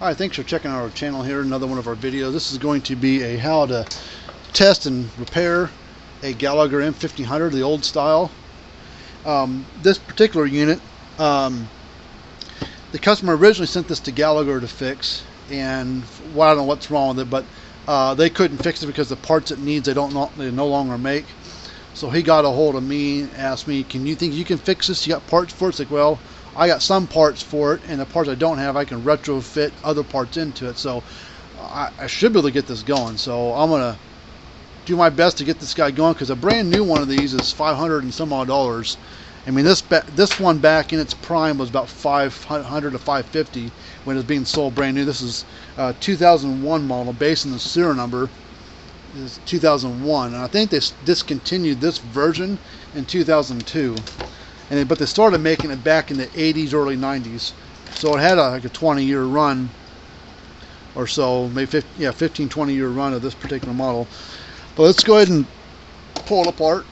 Hi, thanks for checking out our channel here, another one of our videos. This is going to be a how to test and repair a Gallagher M1500, the old style. This particular unit, the customer originally sent this to Gallagher to fix, and well, I don't know what's wrong with it, but they couldn't fix it because the parts it needs they no longer make. So he got a hold of me and asked me, "Can you think you can fix this? You got parts for it?" It's like, well, I got some parts for it, and the parts I don't have, I can retrofit other parts into it. So I should be able to get this going. So I'm gonna do my best to get this guy going, because a brand new one of these is $500 and some odd. I mean, this one back in its prime was about $500 to $550 when it was being sold brand new. This is 2001 model, based on the serial number is 2001, and I think they discontinued this version in 2002. But they started making it back in the 80s, early 90s. So it had like a 20-year run or so, maybe 15, 20-year run of this particular model. But let's go ahead and pull it apart,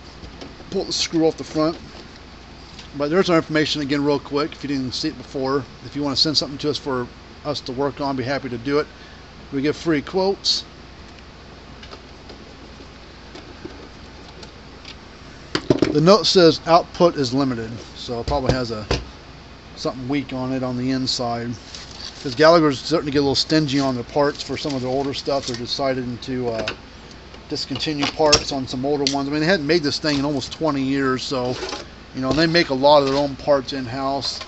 pull the screw off the front. But there's our information again real quick, if you didn't see it before. If you want to send something to us for us to work on, be happy to do it. We give free quotes. The note says output is limited, so it probably has something weak on it on the inside. Because Gallagher's starting to get a little stingy on their parts for some of their older stuff. They're deciding to discontinue parts on some older ones. I mean, they hadn't made this thing in almost 20 years, so you know, they make a lot of their own parts in-house.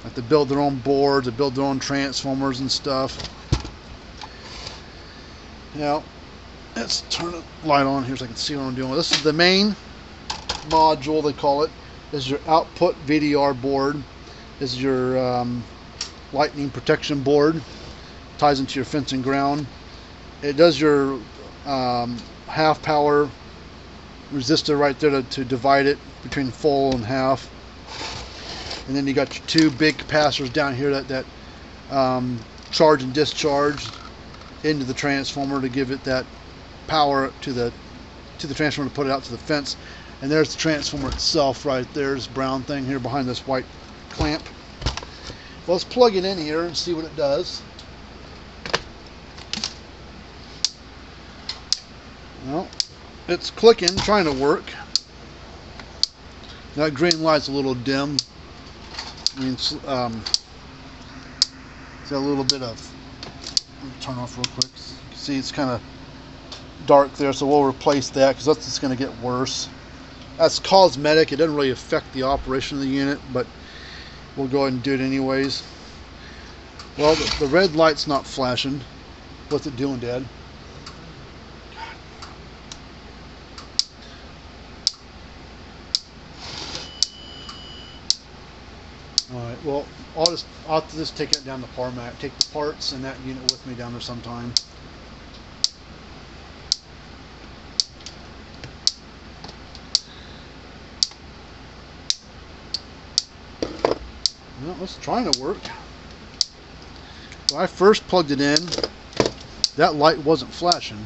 Like they build their own boards, they build their own transformers and stuff. Now, let's turn the light on here so I can see what I'm doing. This is the main module, they call it. This is your output VDR board. This is your lightning protection board. Ties into your fence and ground. It does your half power resistor right there to divide it between full and half. And then you got your two big capacitors down here that charge and discharge into the transformer to give it that power to the transformer to put it out to the fence. And there's the transformer itself right there, this brown thing here behind this white clamp. Well, let's plug it in here and see what it does. Well, it's clicking, trying to work. That green light's a little dim. I mean, it's got a little bit of, let me turn off real quick. You can see it's kind of dark there, so we'll replace that because that's just going to get worse. That's cosmetic. It doesn't really affect the operation of the unit, but we'll go ahead and do it anyways. Well, the red light's not flashing. What's it doing, Dad? Alright, well, I'll have to just take it down to Parmak, take the parts and that unit with me down there sometime. Well, it's trying to work. When I first plugged it in, that light wasn't flashing.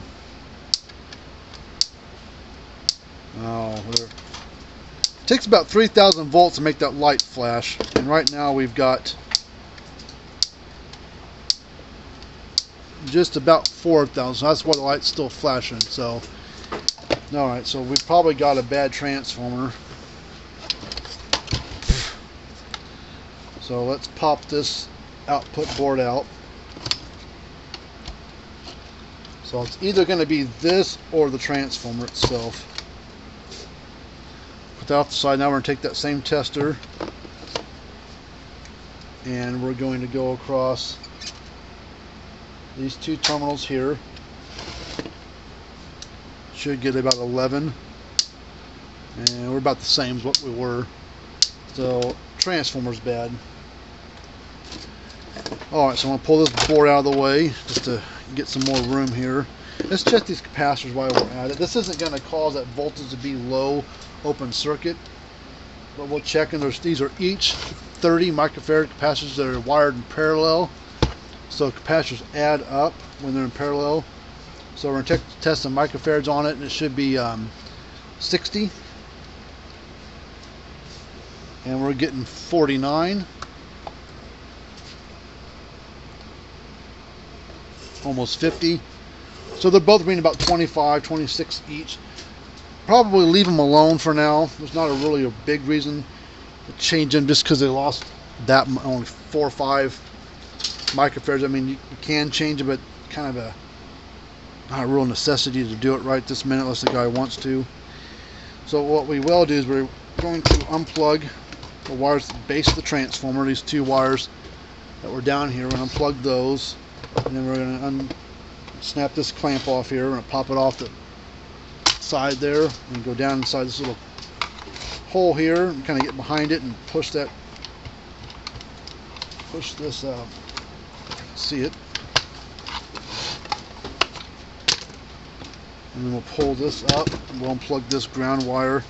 Oh, whatever. It takes about 3,000 volts to make that light flash, and right now we've got just about 4,000. So that's why the light's still flashing. So, all right. So we've probably got a bad transformer. So let's pop this output board out. So it's either going to be this or the transformer itself. Put that off the side. Now we're going to take that same tester and we're going to go across these two terminals here. Should get about 11, and we're about the same as what we were. So transformer's bad. Alright, so I'm going to pull this board out of the way just to get some more room here. Let's check these capacitors while we're at it. This isn't going to cause that voltage to be low open circuit, but we'll check. And these are each 30 microfarad capacitors that are wired in parallel. So capacitors add up when they're in parallel. So we're going to test some microfarads on it, and it should be 60. And we're getting 49. almost 50. So they're both being about 25, 26 each. Probably leave them alone for now. There's not really a big reason to change them just because they lost that only 4 or 5 microfarads. I mean, you can change it, but kind of not a real necessity to do it right this minute unless the guy wants to. So what we will do is we're going to unplug the wires at the base of the transformer. These 2 wires that were down here, we're going to unplug those, and then we're going to snap this clamp off here. We're going to pop it off the side there and go down inside this little hole here and kind of get behind it and push this out. See it? And then we'll pull this up and we'll unplug this ground wire.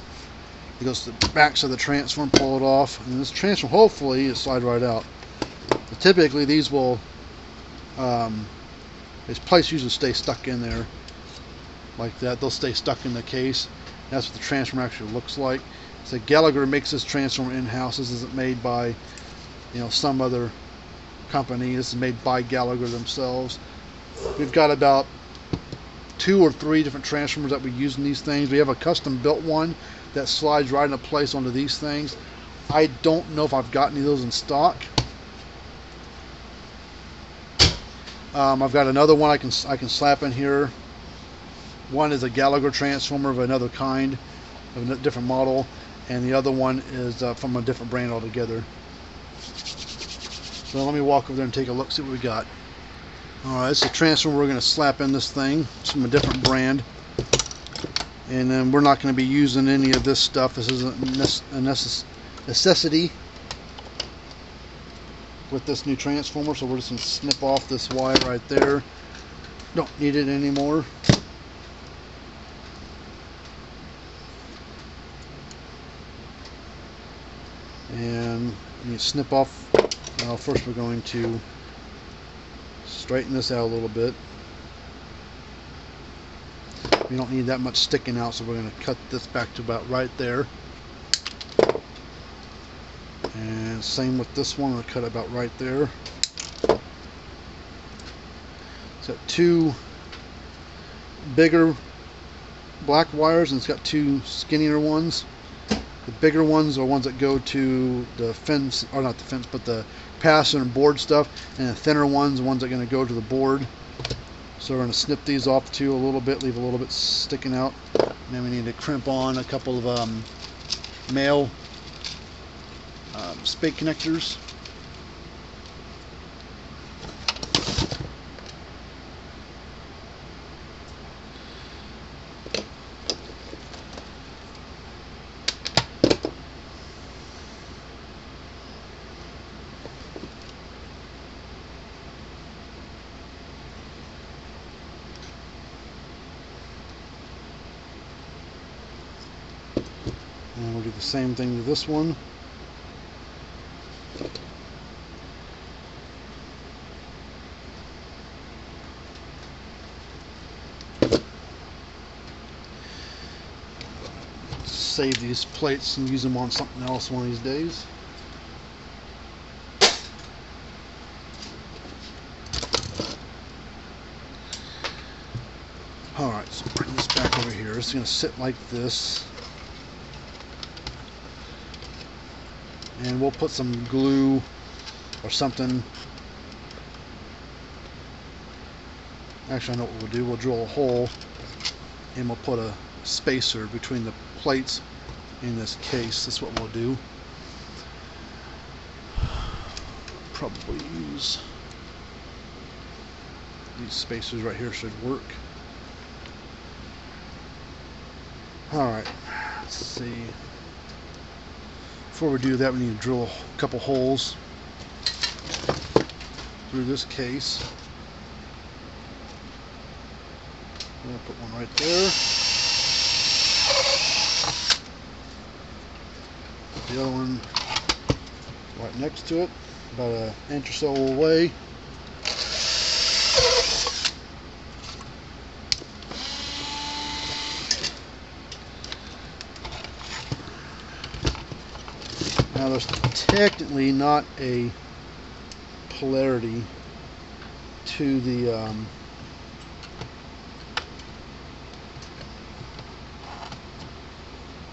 It goes to the back of the transformer, pull it off, and this transformer hopefully is slide right out. But typically these will these plates usually stay stuck in there like that. They'll stay stuck in the case. That's what the transformer actually looks like. So Gallagher makes this transformer in-house. This isn't made by, some other company. This is made by Gallagher themselves. We've got about 2 or 3 different transformers that we use in these things. We have a custom built one that slides right into place onto these things. I don't know if I've got any of those in stock. I've got another one I can slap in here. One is a Gallagher transformer of another kind, of a different model, and the other one is from a different brand altogether. So let me walk over there and take a look, see what we got. Alright, it's a transformer we're going to slap in this thing. It's from a different brand. And then we're not going to be using any of this stuff. This isn't a necessity with this new transformer, so we're just going to snip off this wire right there. Don't need it anymore. And you snip off. Now first we're going to straighten this out a little bit. We don't need that much sticking out, so we're going to cut this back to about right there. And same with this one, we'll cut it about right there. It's got 2 bigger black wires and it's got 2 skinnier ones. The bigger ones are ones that go to the fence, or not the fence, but the passenger and board stuff, and the thinner ones, the ones that are going to go to the board. So we're going to snip these off too a little bit, leave a little bit sticking out. And then we need to crimp on a couple of male spade connectors. And we'll do the same thing to this one. Save these plates and use them on something else one of these days. Alright, so bring this back over here. It's going to sit like this. And we'll put some glue or something. Actually, I know what we'll do. We'll drill a hole and we'll put a spacer between the plates in this case. That's what we'll do. Probably use these spacers right here, should work. Alright, let's see. Before we do that, we need to drill a couple holes through this case. I'm going to put one right there. The other one right next to it, about an inch or so away. Now there's technically not a polarity to the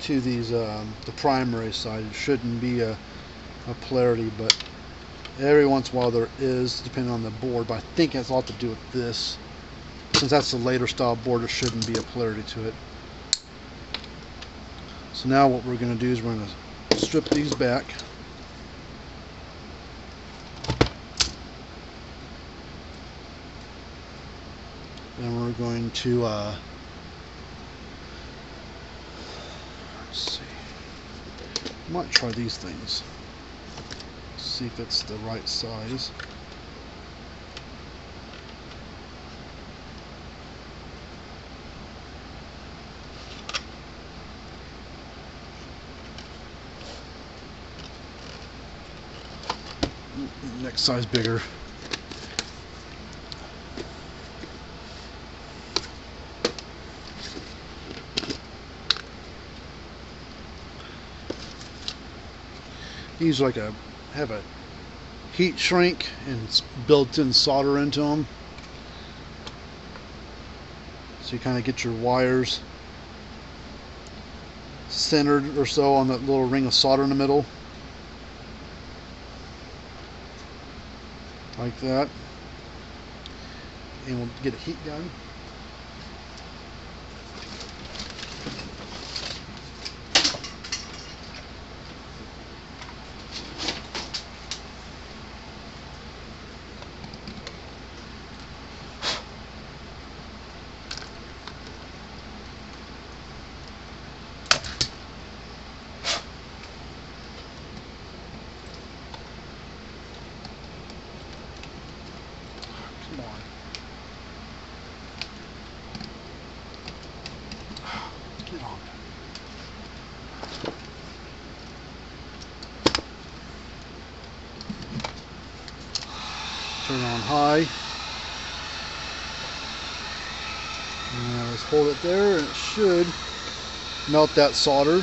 to these the primary side. It shouldn't be a polarity, but every once in a while there is, depending on the board. But I think it has a lot to do with this. Since that's the later style board, there shouldn't be a polarity to it. So now what we're going to do is we're going to strip these back. And we're going to let's see. Might try these things. See if it's the right size. Next size bigger. These have a heat shrink and it's built-in solder into them, so you kind of get your wires centered or so on that little ring of solder in the middle, like that. And we'll get a heat gun. Come on. Get on. Turn on high. Now let's hold it there and it should melt that solder.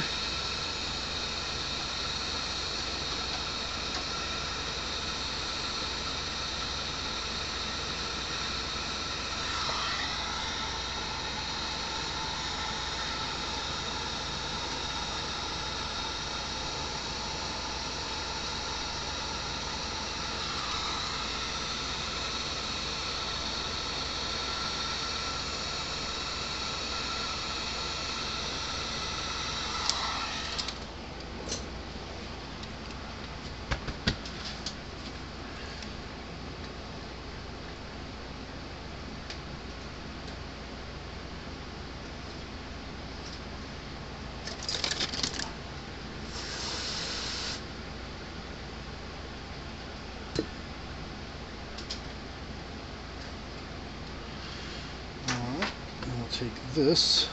Take this,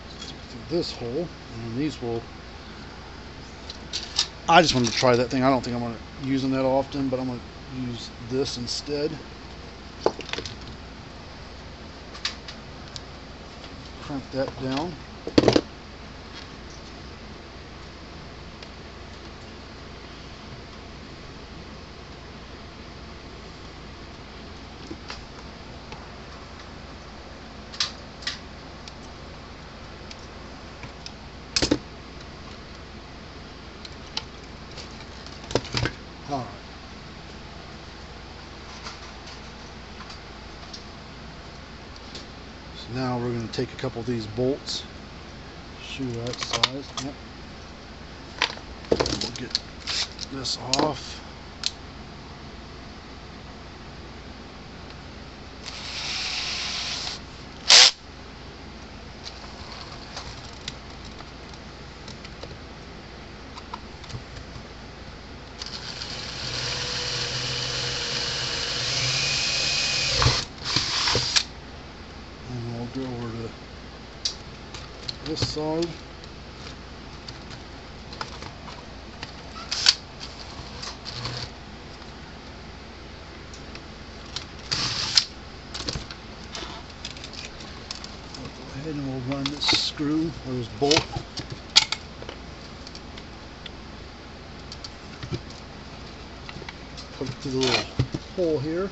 stick through this hole, and these will, I just wanted to try that thing. I don't think I'm going to use them that often, but I'm going to use this instead. Crank that down. Alright. So now we're going to take a couple of these bolts, shoe that size. Yep. And we'll get this off. Go over to this side. Go ahead and we'll run this screw or this bolt. Put it through the little hole here.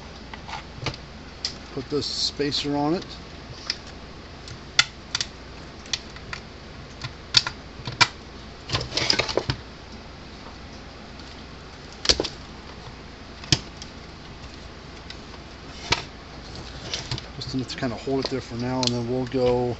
Put this spacer on it. Just enough to kind of hold it there for now, and then we'll go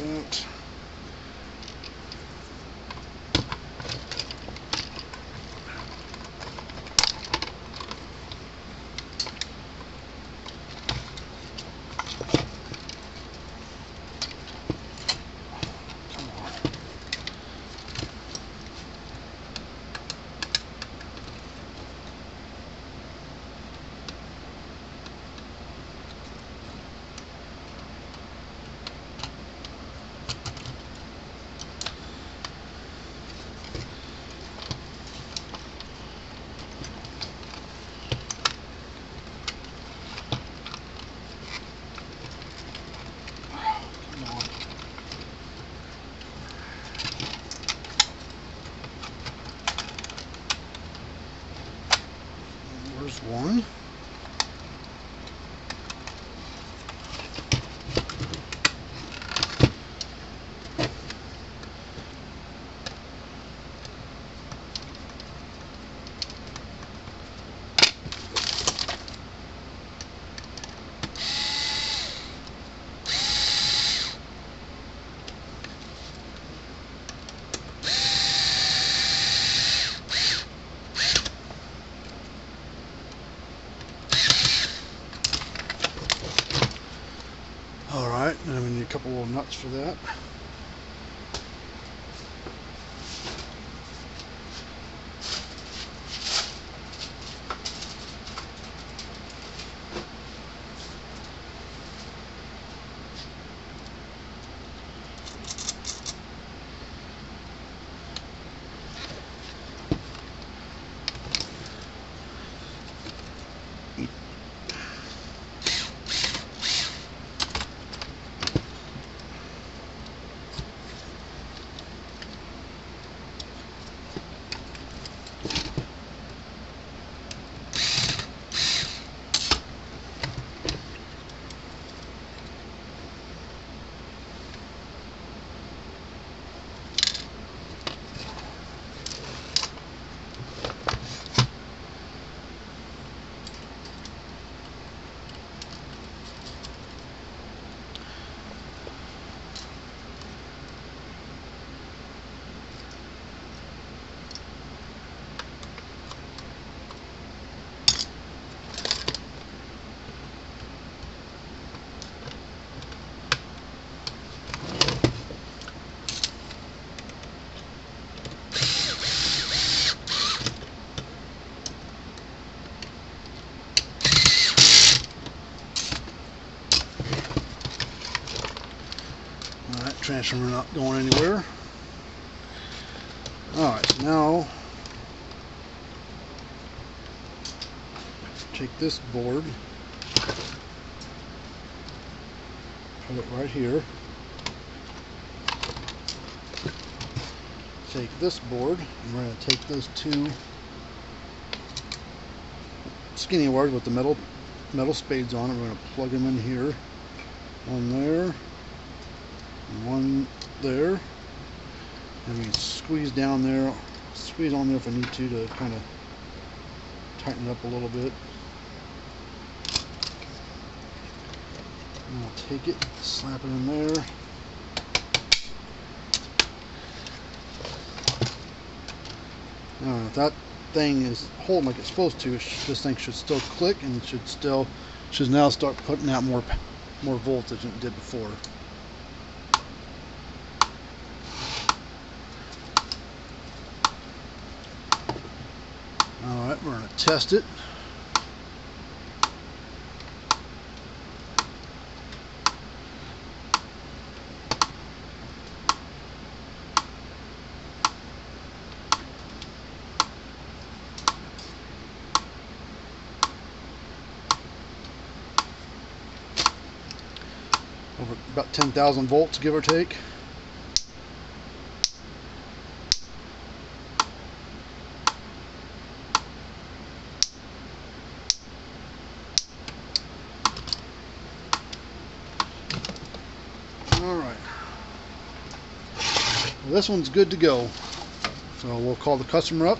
that. There's one. Alright, and we need a couple little nuts for that. Alright, transformer not going anywhere. Alright, so now take this board, Put it right here. Take this board, and we're going to take those two skinny wires with the metal spades on it. We're going to plug them in here. One there, and one there. And we can squeeze down there, squeeze on there if I need to kind of tighten it up a little bit. And I'll take it, slap it in there. Now, if that thing is holding like it's supposed to, this thing should still click and should now start putting out more voltage than it did before. Alright, we're going to test it. Over about 10,000 volts, give or take. Alright. Well, this one's good to go. So we'll call the customer up.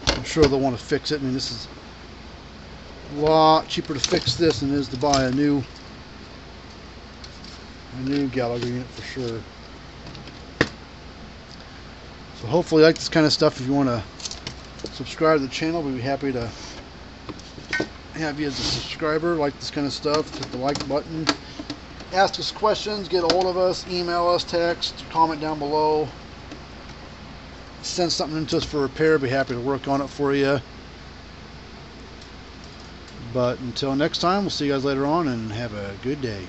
I'm sure they'll want to fix it. I mean, this is a lot cheaper to fix this than it is to buy a new Gallagher unit for sure. So hopefully you like this kind of stuff. If you want to subscribe to the channel, we'd be happy to have you as a subscriber. Like this kind of stuff, hit the like button. Ask us questions, get a hold of us, email us, text, comment down below. Send something into us for repair, be happy to work on it for you. But until next time, we'll see you guys later on, and have a good day.